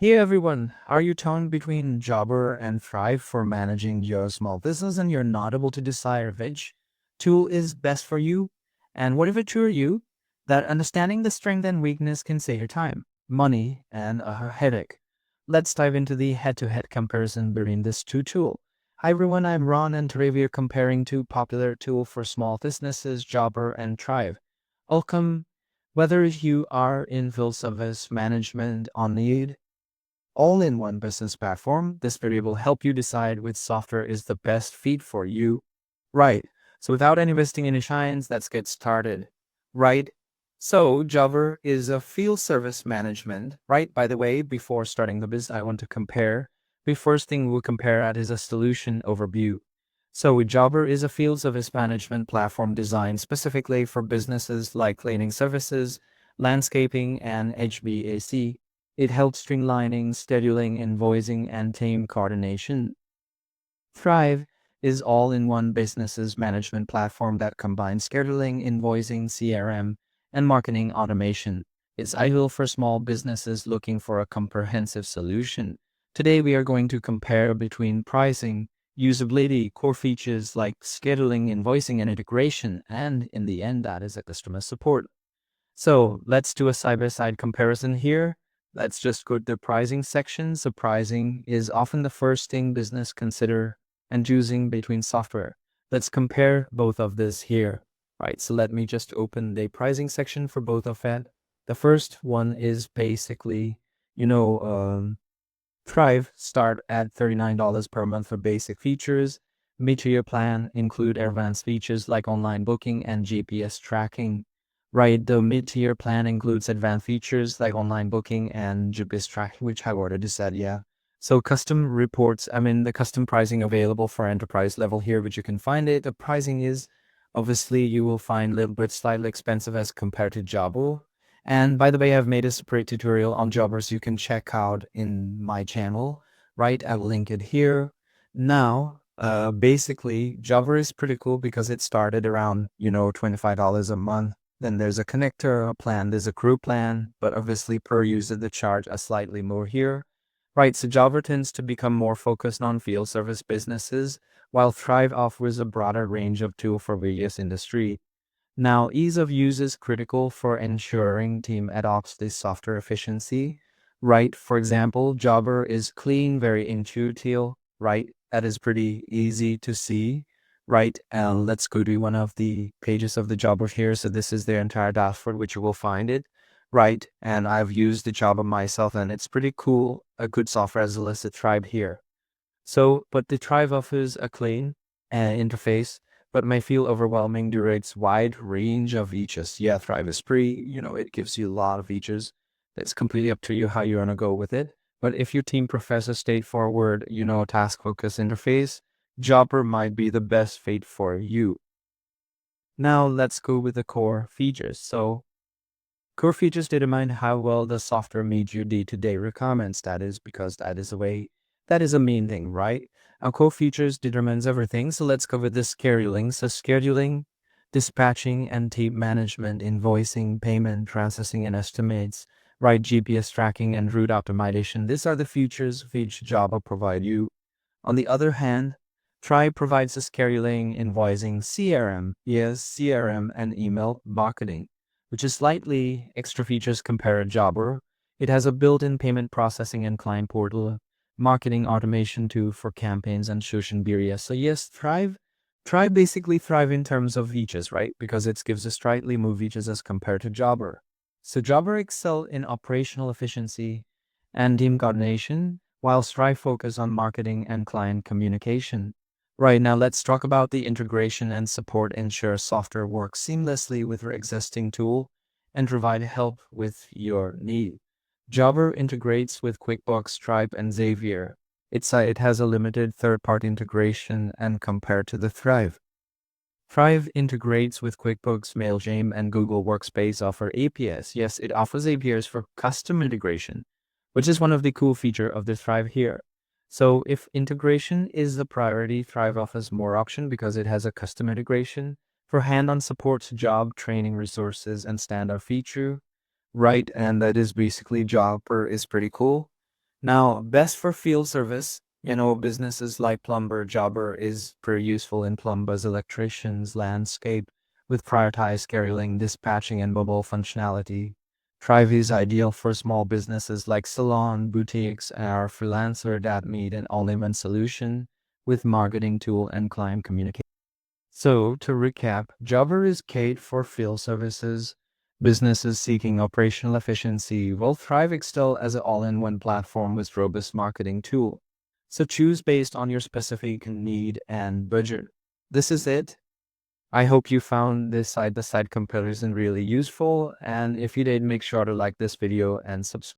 Hey everyone, are you torn between Jobber and Thryv for managing your small business and you're not able to decide which tool is best for you? And what if it were you that understanding the strength and weakness can save your time, money, and a headache? Let's dive into the head-to-head comparison between these two tools. Hi everyone, I'm Ron and today we are comparing two popular tools for small businesses, Jobber and Thryv. Welcome, whether you are in field service management on need all-in-one business platform. This video will help you decide which software is the best fit for you. Right. So without any wasting any shines, let's get started. Right. So Jobber is a field service management. Right. By the way, before starting the business, I want to compare. The first thing we'll compare at is a solution overview. So Jobber is a field service management platform designed specifically for businesses like cleaning services, landscaping, and HVAC. It helps streamlining, scheduling, invoicing, and team coordination. Thryv is all-in-one business management platform that combines scheduling, invoicing, CRM, and marketing automation. It's ideal for small businesses looking for a comprehensive solution. Today, we are going to compare between pricing, usability, core features like scheduling, invoicing, and integration, and in the end, that is a customer support. So let's do a side-by-side comparison here. Let's just go to the pricing section. So pricing is often the first thing business consider and choosing between software. Let's compare both of this here. Right, so let me just open the pricing section for both of it. The first one is basically, Thryv start at $39 per month for basic features. Mid-tier plan include advanced features like online booking and GPS tracking. Right, the mid-tier plan includes advanced features like online booking and GPS tracking, which I've already said, yeah. So custom reports, the custom pricing available for enterprise level here, which you can find it. The pricing is, obviously, you will find a little bit slightly expensive as compared to Jabo. And by the way, I've made a separate tutorial on Jobbers you can check out in my channel, right? I'll link it here. Now, basically, Jobber is pretty cool because it started around, $25 a month. Then there's a connector plan, there's a crew plan, but obviously per user, the charge are slightly more here. Right, so Jobber tends to become more focused on field service businesses, while Thryv offers a broader range of tools for various industry. Now, ease of use is critical for ensuring team adopts this software efficiency, right? For example, Jobber is clean, very intuitive, right? That is pretty easy to see, right? And let's go to one of the pages of the Jobber here. So this is their entire dashboard, which you will find it, right? And I've used the Jobber myself, and it's pretty cool. A good software as well as the Thryv here. So, but the Thryv offers a clean interface, but may feel overwhelming due to its wide range of features. Yeah, Thryv is free. It gives you a lot of features. It's completely up to you how you want to go with it. But if your team prefers a straightforward, task-focused interface, Jobber might be the best fit for you. Now, let's go with the core features. So, core features determine how well the software meets your day-to-day requirements. That is because that is a main thing, right? Our core features determines everything. So let's cover the scheduling. So scheduling, dispatching, and team management, invoicing, payment, processing, and estimates, right? GPS tracking and route optimization. These are the features which Java provide you. On the other hand, Thryv provides the scheduling, invoicing, CRM, and email marketing, which is slightly extra features compared to Jobber. It has a built-in payment processing and client portal, marketing automation too for campaigns and social media. So yes, Thryv basically thrive in terms of features, right? Because it gives us slightly more features as compared to Jobber. So Jobber excel in operational efficiency and team coordination, while Thryv focus on marketing and client communication. Right, now let's talk about the integration and support ensure software works seamlessly with your existing tool and provide help with your need. Jobber integrates with QuickBooks, Stripe, and Xavier. It has a limited third-party integration and compared to the Thryv integrates with QuickBooks, Mailchimp, and Google Workspace offer APIs. Yes, it offers APIs for custom integration, which is one of the cool features of the Thryv here. So if integration is the priority, Thryv offers more option because it has a custom integration for hand-on support, job training resources, and standard feature, right? And that is basically Jobber is pretty cool. Now, best for field service, businesses like plumber, jobber is pretty useful in plumbers, electricians, landscape with prioritized scheduling, dispatching, and mobile functionality. Thryv is ideal for small businesses like salon, boutiques, or freelancer that need an all-in-one solution with marketing tool and client communication. So, to recap, Jobber is Kate for field services, businesses seeking operational efficiency, while Thryv excel as an all-in-one platform with robust marketing tool. So choose based on your specific need and budget. This is it. I hope you found this side-by-side comparison really useful, and if you did, make sure to like this video and subscribe.